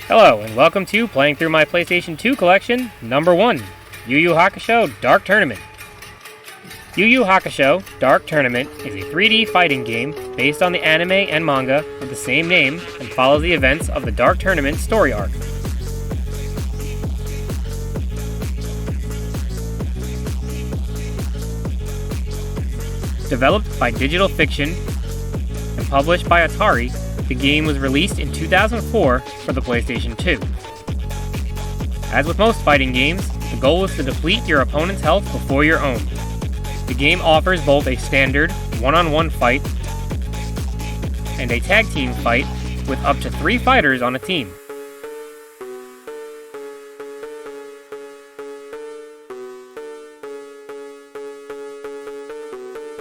Hello, and welcome to Playing Through My PlayStation 2 Collection, number 1, Yu Yu Hakusho Dark Tournament. Yu Yu Hakusho Dark Tournament is a 3D fighting game based on the anime and manga with the same name and follows the events of the Dark Tournament story arc. Developed by Digital Fiction and published by Atari, the game was released in 2004 for the PlayStation 2. As with most fighting games, the goal is to deplete your opponent's health before your own. The game offers both a standard one-on-one fight and a tag team fight with up to 3 fighters on a team.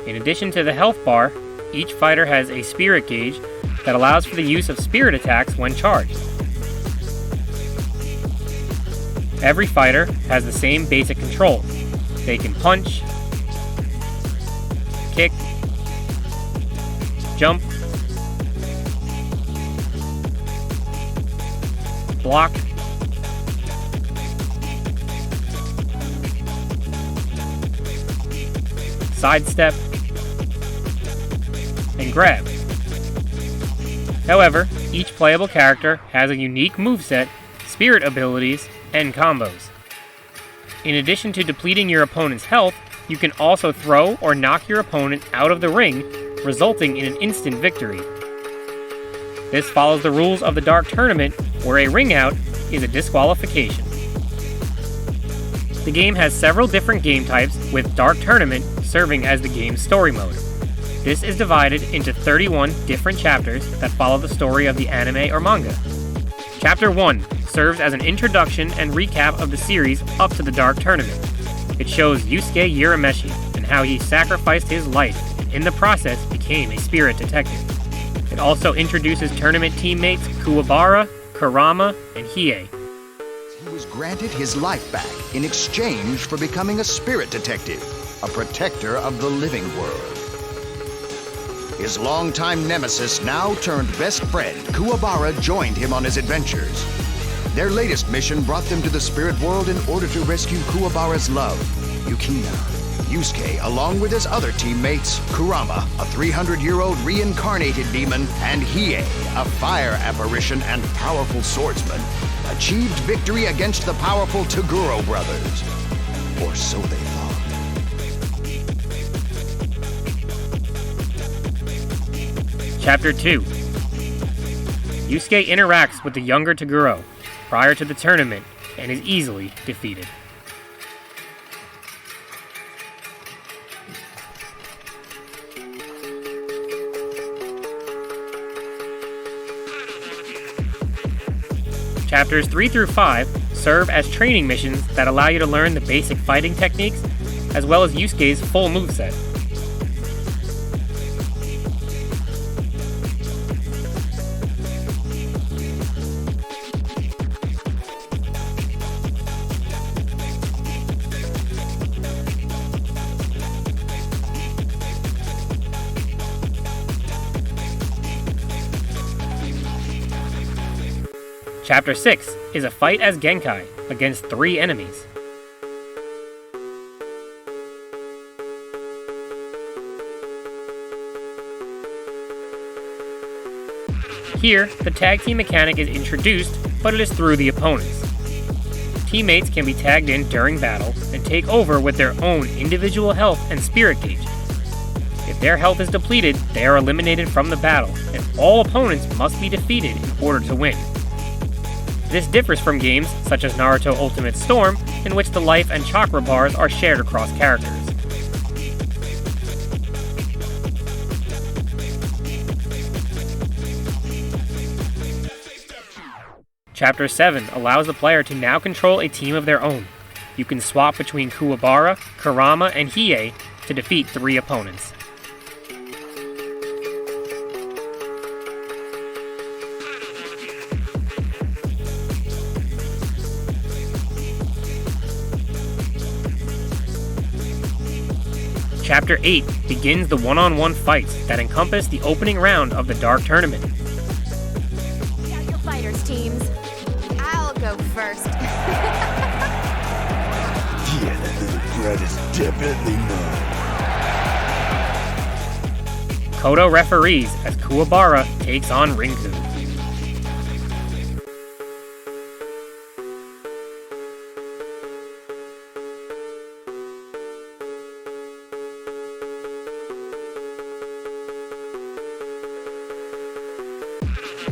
In addition to the health bar, each fighter has a spirit gauge that allows for the use of spirit attacks when charged. Every fighter has the same basic controls. They can punch, kick, jump, block, sidestep, and grab. However, each playable character has a unique moveset, spirit abilities, and combos. In addition to depleting your opponent's health, you can also throw or knock your opponent out of the ring, resulting in an instant victory. This follows the rules of the Dark Tournament, where a ring out is a disqualification. The game has several different game types, with Dark Tournament serving as the game's story mode. This is divided into 31 different chapters that follow the story of the anime or manga. Chapter 1 serves as an introduction and recap of the series up to the Dark Tournament. It shows Yusuke Urameshi and how he sacrificed his life and in the process became a spirit detective. It also introduces tournament teammates Kuwabara, Kurama, and Hiei. He was granted his life back in exchange for becoming a spirit detective, a protector of the living world. His longtime nemesis, now turned best friend, Kuwabara, joined him on his adventures. Their latest mission brought them to the spirit world in order to rescue Kuwabara's love, Yukina. Yusuke, along with his other teammates, Kurama, a 300-year-old reincarnated demon, and Hiei, a fire apparition and powerful swordsman, achieved victory against the powerful Toguro brothers. Or so they thought. Chapter 2. Yusuke interacts with the younger Toguro prior to the tournament and is easily defeated. Chapters 3 through 5 serve as training missions that allow you to learn the basic fighting techniques as well as Yusuke's full moveset. Chapter 6 is a fight as Genkai against 3 enemies. Here, the tag team mechanic is introduced, but it is through the opponents. Teammates can be tagged in during battle and take over with their own individual health and spirit gauge. If their health is depleted, they are eliminated from the battle, and all opponents must be defeated in order to win. This differs from games such as Naruto Ultimate Storm, in which the life and chakra bars are shared across characters. Chapter 7 allows the player to now control a team of their own. You can swap between Kuwabara, Kurama, and Hiei to defeat 3 opponents. Chapter 8 begins the one-on-one fights that encompass the opening round of the Dark Tournament. Get out your fighters, teams. first. Yeah, that little brat is definitely mine. Kodo referees as Kuwabara takes on Rinku.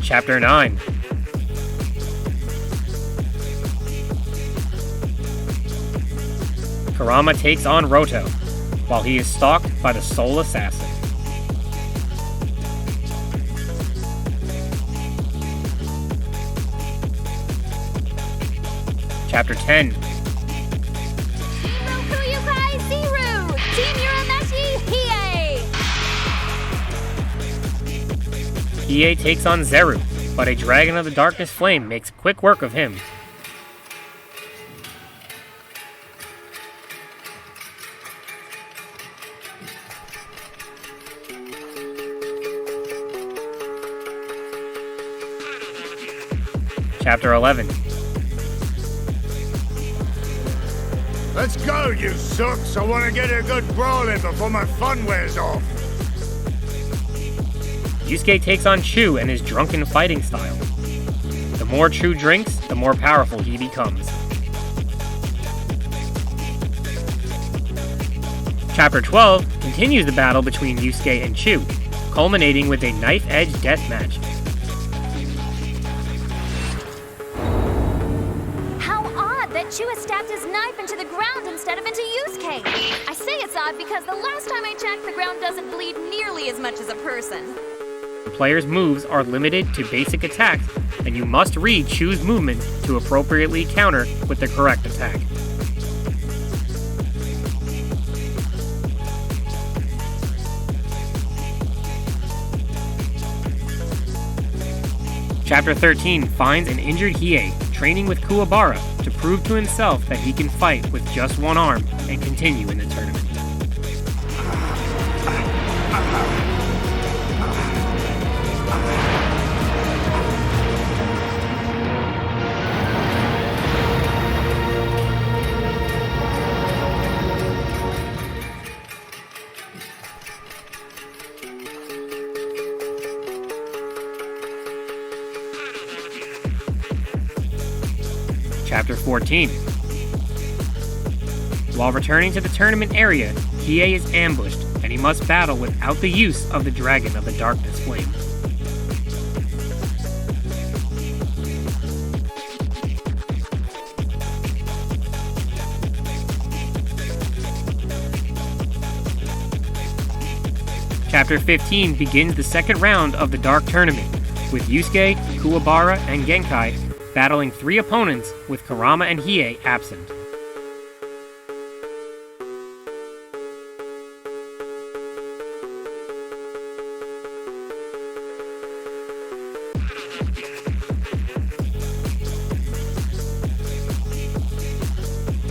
Chapter 9. Kurama takes on Roto, while he is stalked by the Soul Assassin. Chapter 10. Hiei takes on Zeru, but a Dragon of the Darkness Flame makes quick work of him. Chapter 11. Let's go, you sucks! I want to get a good brawl in before my fun wears off! Yusuke takes on Chu and his drunken fighting style. The more Chu drinks, the more powerful he becomes. Chapter 12 continues the battle between Yusuke and Chu, culminating with a knife-edge death match. How odd that Chu has stabbed his knife into the ground instead of into Yusuke. I say it's odd because the last time I checked, the ground doesn't bleed nearly as much as a person. The player's moves are limited to basic attacks, and you must read Chu's movements to appropriately counter with the correct attack. Chapter 13 finds an injured Hiei training with Kuwabara to prove to himself that he can fight with just one arm and continue in the tournament. Chapter 14. While returning to the tournament area, Hiei is ambushed, and he must battle without the use of the Dragon of the Darkness Flame. Chapter 15 begins the second round of the Dark Tournament, with Yusuke, Kuwabara, and Genkai battling 3 opponents with Kurama and Hiei absent.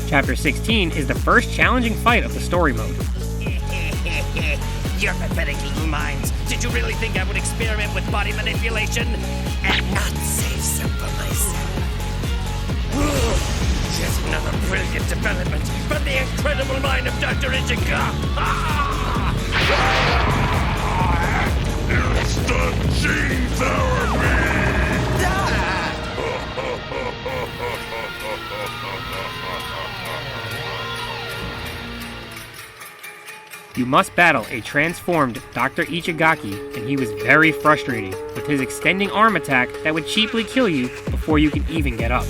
Chapter 16 is the first challenging fight of the story mode. You're pathetic little minds. Did you really think I would experiment with body manipulation and not save some for myself? Just another brilliant development from the incredible mind of Dr. Ichika! Instant gene therapy! You must battle a transformed Dr. Ichigaki, and he was very frustrating with his extending arm attack that would cheaply kill you before you can even get up.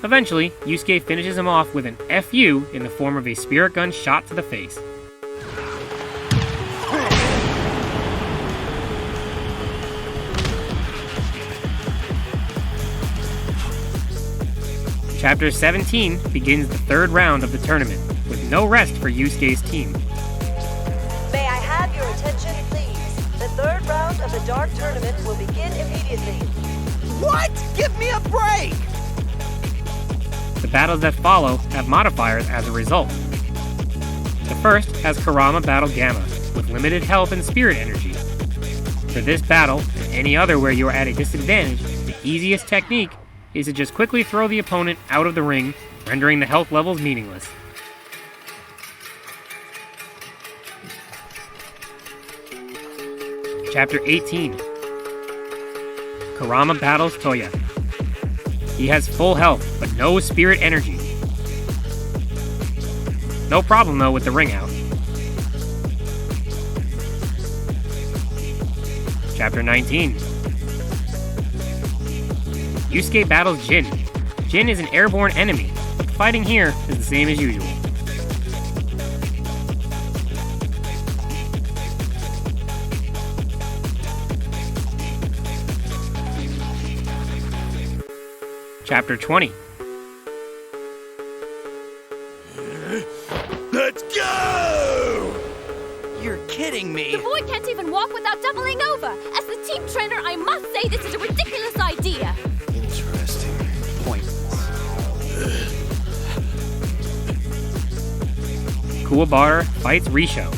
Eventually, Yusuke finishes him off with an FU in the form of a spirit gun shot to the face. Chapter 17 begins the third round of the tournament, with no rest for Yusuke's team. May I have your attention, please? The third round of the Dark Tournament will begin immediately. What? Give me a break! The battles that follow have modifiers as a result. The first has Kurama battle Gamma, with limited health and spirit energy. For this battle, and any other where you are at a disadvantage, the easiest technique is to just quickly throw the opponent out of the ring, rendering the health levels meaningless. Chapter 18. Kurama battles Toya. He has full health, but no spirit energy. No problem though with the ring out. Chapter 19. Yusuke battles Jin. Jin is an airborne enemy, but the fighting here is the same as usual. Chapter 20. Let's go! You're kidding me. The boy can't even walk without doubling over. As the team trainer, I must say this is a ridiculous idea. Interesting. Pointless. Kuwabara fights Risho.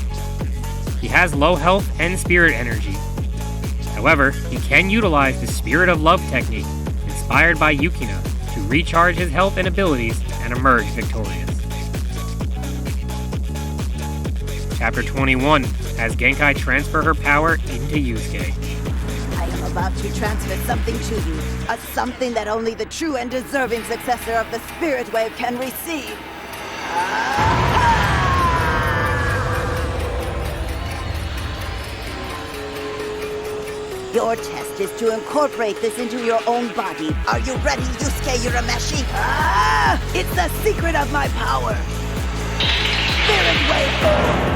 He has low health and spirit energy. However, he can utilize the Spirit of Love technique, inspired by Yukina, to recharge his health and abilities and emerge victorious. Chapter 21 has Genkai transfer her power into Yusuke. I am about to transfer something to you. A something that only the true and deserving successor of the Spirit Wave can receive. Your test is to incorporate this into your own body. Are you ready, Yusuke Urameshi? It's the secret of my power. Spirit Wave!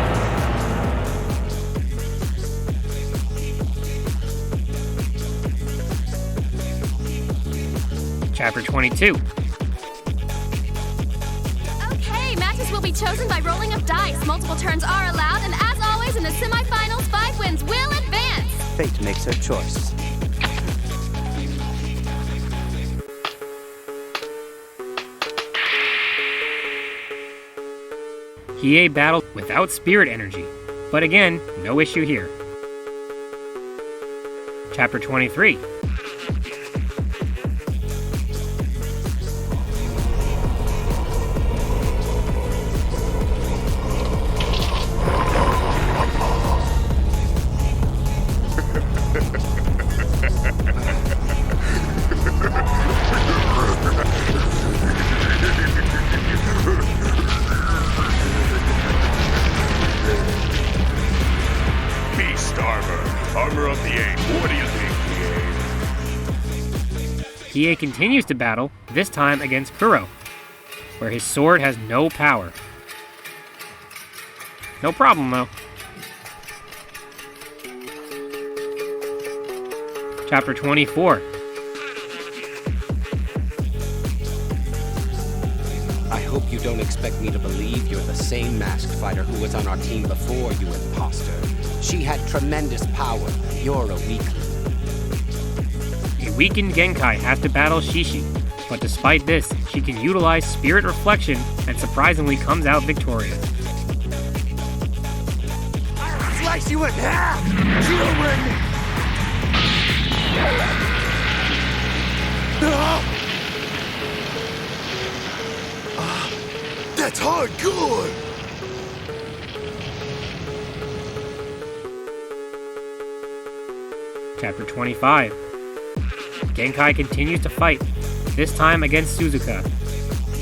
Chapter 22. Okay, matches will be chosen by rolling of dice. Multiple turns are allowed, and as always in the semifinals, 5 wins will advance. Fate makes her choice. Hiei battled without spirit energy, but again, no issue here. Chapter 23. Armor of the Eight. What do you think, Hiei? Hiei continues to battle, this time against Kuro, where his sword has no power. No problem though. Chapter 24. I hope you don't expect me to believe you're the same masked fighter who was on our team before, you imposter. She had tremendous power. You're a weakling. A weakened Genkai has to battle Shishi, but despite this, she can utilize Spirit Reflection and surprisingly comes out victorious. Slice you in half! Human! That's hardcore! Chapter 25. Genkai continues to fight, this time against Suzuka.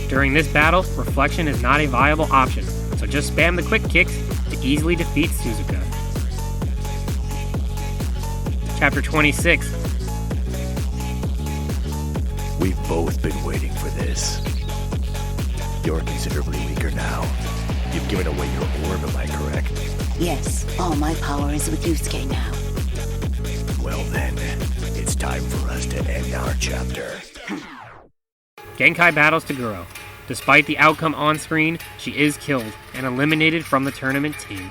During this battle, Reflection is not a viable option, so just spam the quick kicks to easily defeat Suzuka. Chapter 26. We've both been waiting for this. You're considerably weaker now. You've given away your orb, am I correct? Yes, all my power is with Yusuke now. Well then, it's time for us to end our chapter. Genkai battles Toguro. Despite the outcome on screen, she is killed and eliminated from the tournament team.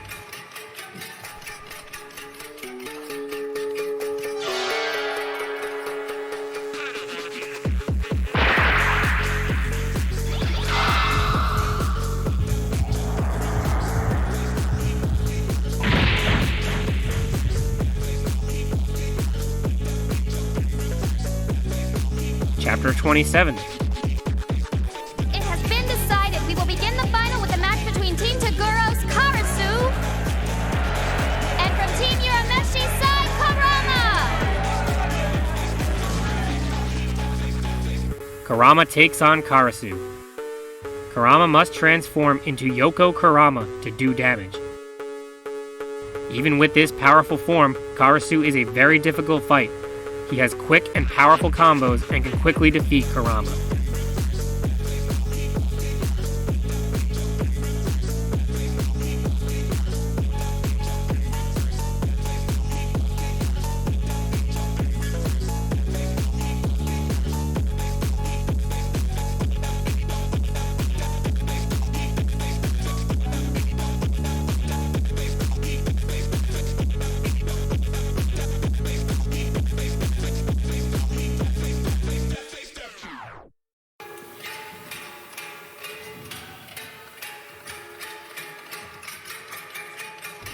Chapter 27. It has been decided we will begin the final with a match between Team Toguro's Karasu and from Team Urameshi side, Karama! Karama takes on Karasu. Karama must transform into Yoko Karama to do damage. Even with this powerful form, Karasu is a very difficult fight. He has quick and powerful combos and can quickly defeat Karama.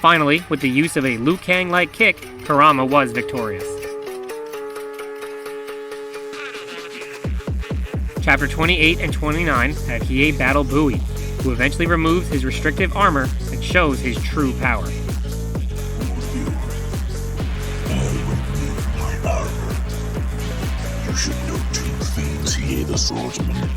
Finally, with the use of a Liu Kang-like kick, Karama was victorious. Chapter 28 and 29 have Hiei battle Bui, who eventually removes his restrictive armor and shows his true power. You should know two things, Hiei the swordsman.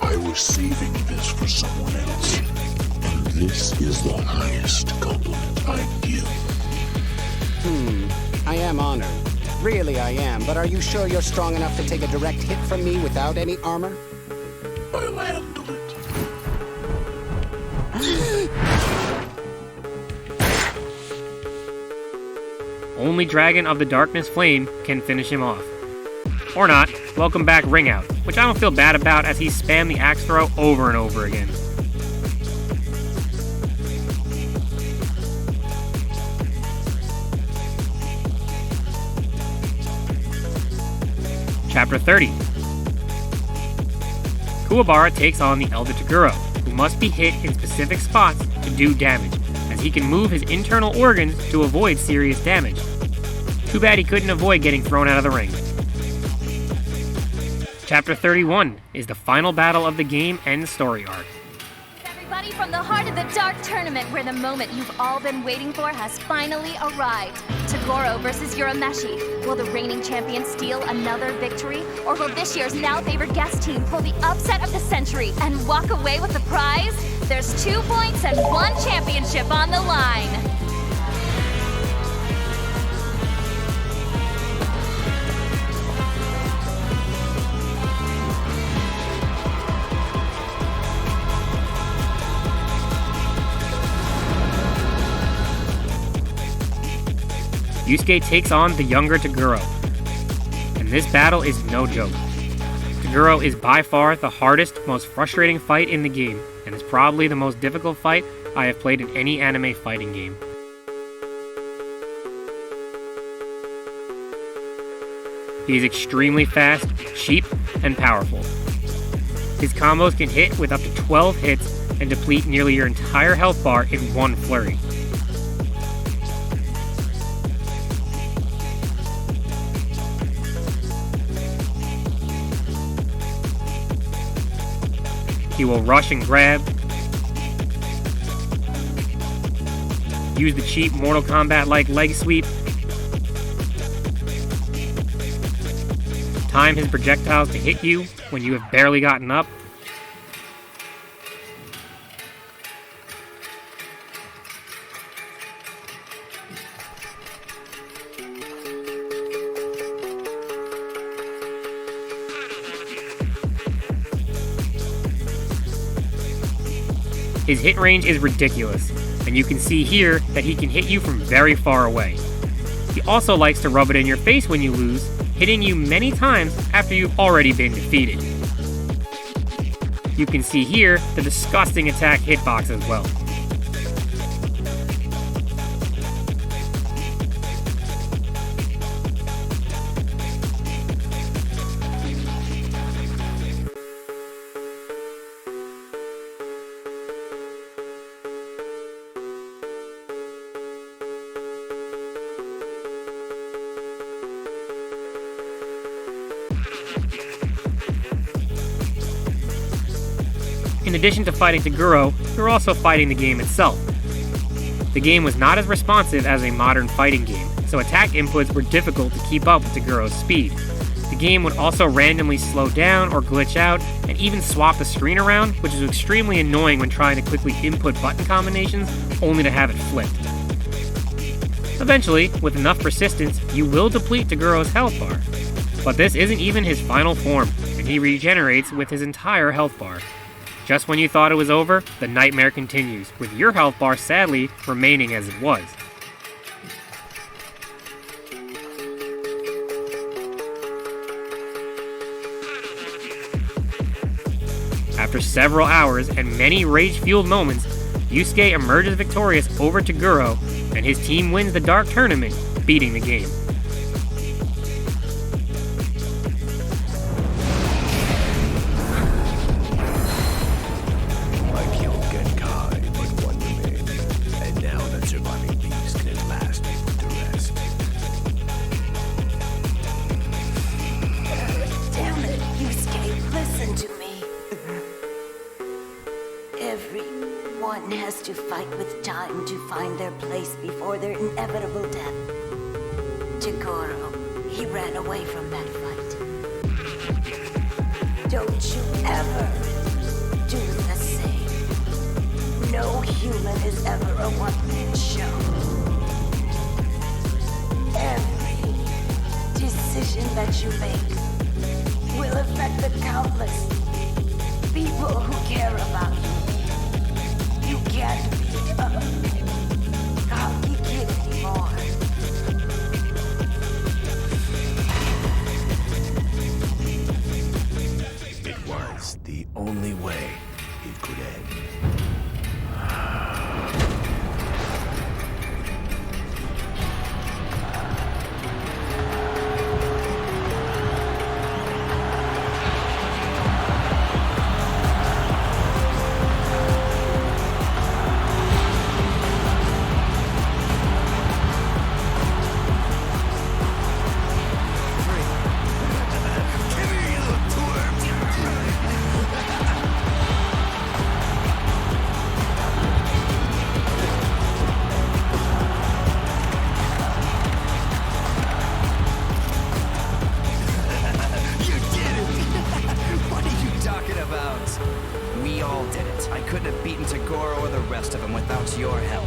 I was saving this for someone else, and this is the highest compliment I give. I am honored. Really, I am. But are you sure you're strong enough to take a direct hit from me without any armor? I'll handle it. Only Dragon of the Darkness Flame can finish him off. Or not. Welcome back Ring Out, which I don't feel bad about as he spammed the axe throw over and over again. Chapter 30. Kuwabara takes on the Elder Toguro, who must be hit in specific spots to do damage, as he can move his internal organs to avoid serious damage. Too bad he couldn't avoid getting thrown out of the ring. Chapter 31 is the final battle of the game and story arc. Everybody from the heart of the Dark Tournament, where the moment you've all been waiting for has finally arrived. Toguro versus Urameshi. Will the reigning champion steal another victory? Or will this year's now-favored guest team pull the upset of the century and walk away with the prize? There's 2 points and 1 championship on the line. Yusuke takes on the younger Toguro, and this battle is no joke. Toguro is by far the hardest, most frustrating fight in the game, and is probably the most difficult fight I have played in any anime fighting game. He is extremely fast, cheap, and powerful. His combos can hit with up to 12 hits and deplete nearly your entire health bar in one flurry. He will rush and grab, use the cheap Mortal Kombat-like leg sweep, time his projectiles to hit you when you have barely gotten up, his hit range is ridiculous, and you can see here that he can hit you from very far away. He also likes to rub it in your face when you lose, hitting you many times after you've already been defeated. You can see here the disgusting attack hitbox as well. In addition to fighting Toguro, you're also fighting the game itself. The game was not as responsive as a modern fighting game, so attack inputs were difficult to keep up with Toguro's speed. The game would also randomly slow down or glitch out, and even swap the screen around, which is extremely annoying when trying to quickly input button combinations, only to have it flipped. Eventually, with enough persistence, you will deplete Toguro's health bar. But this isn't even his final form, and he regenerates with his entire health bar. Just when you thought it was over, the nightmare continues, with your health bar sadly remaining as it was. After several hours and many rage-fueled moments, Yusuke emerges victorious over Toguro, and his team wins the Dark Tournament, beating the game. Everyone has to fight with time to find their place before their inevitable death. Toguro, he ran away from that fight. Don't you ever do the same. No human is ever a one-man show. Every decision that you make will affect the countless people who care about you. You can't be a cocky kid anymore. It was the only way it could end. We all did it. I couldn't have beaten Toguro or the rest of them without your help.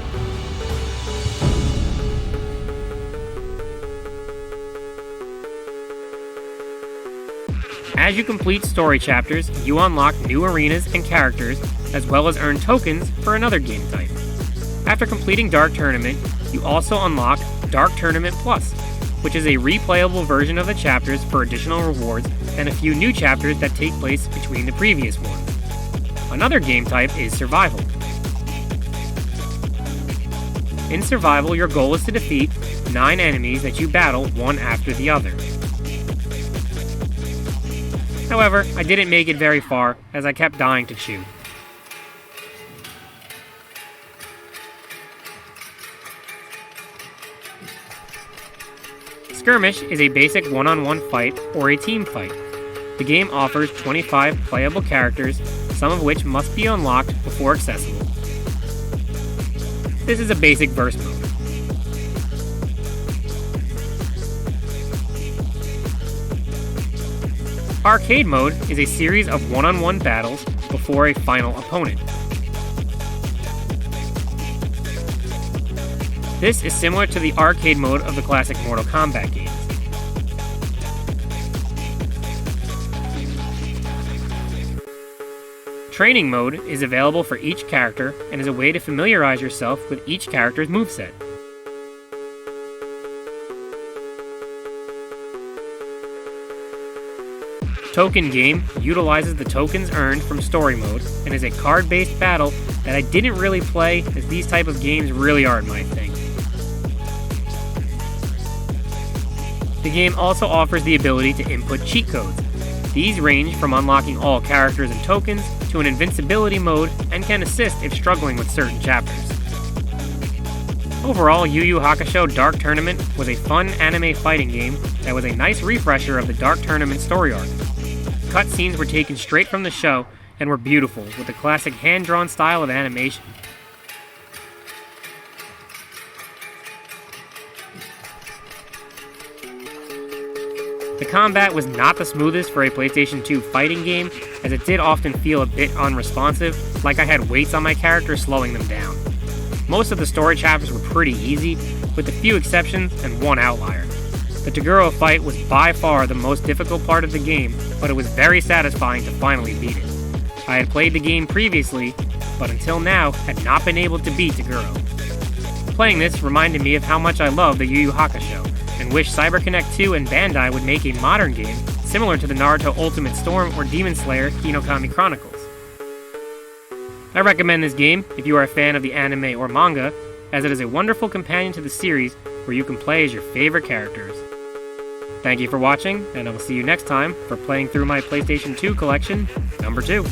As you complete story chapters, you unlock new arenas and characters, as well as earn tokens for another game type. After completing Dark Tournament, you also unlock Dark Tournament Plus, which is a replayable version of the chapters for additional rewards and a few new chapters that take place between the previous ones. Another game type is Survival. In Survival, your goal is to defeat 9 enemies that you battle one after the other. However, I didn't make it very far, as I kept dying to Chew. Skirmish is a basic one-on-one fight or a team fight. The game offers 25 playable characters, some of which must be unlocked before accessible. This is a basic verse mode. Arcade mode is a series of one-on-one battles before a final opponent. This is similar to the arcade mode of the classic Mortal Kombat games. Training mode is available for each character and is a way to familiarize yourself with each character's moveset. token game utilizes the tokens earned from story mode and is a card-based battle that I didn't really play, as these type of games really aren't my thing. The game also offers the ability to input cheat codes. These range from unlocking all characters and tokens to an invincibility mode and can assist if struggling with certain chapters. Overall, Yu Yu Hakusho Dark Tournament was a fun anime fighting game that was a nice refresher of the Dark Tournament story arc. Cutscenes were taken straight from the show and were beautiful, with the classic hand-drawn style of animation. The combat was not the smoothest for a PlayStation 2 fighting game, as it did often feel a bit unresponsive, like I had weights on my character slowing them down. Most of the story chapters were pretty easy, with a few exceptions and one outlier. The Toguro fight was by far the most difficult part of the game, but it was very satisfying to finally beat it. I had played the game previously, but until now had not been able to beat Toguro. Playing this reminded me of how much I love the Yu Yu Hakusho, and wish CyberConnect 2 and Bandai would make a modern game similar to the Naruto Ultimate Storm or Demon Slayer Hinokami Chronicles. I recommend this game if you are a fan of the anime or manga, as it is a wonderful companion to the series where you can play as your favorite characters. Thank you for watching, and I will see you next time for playing through my PlayStation 2 collection, number 2.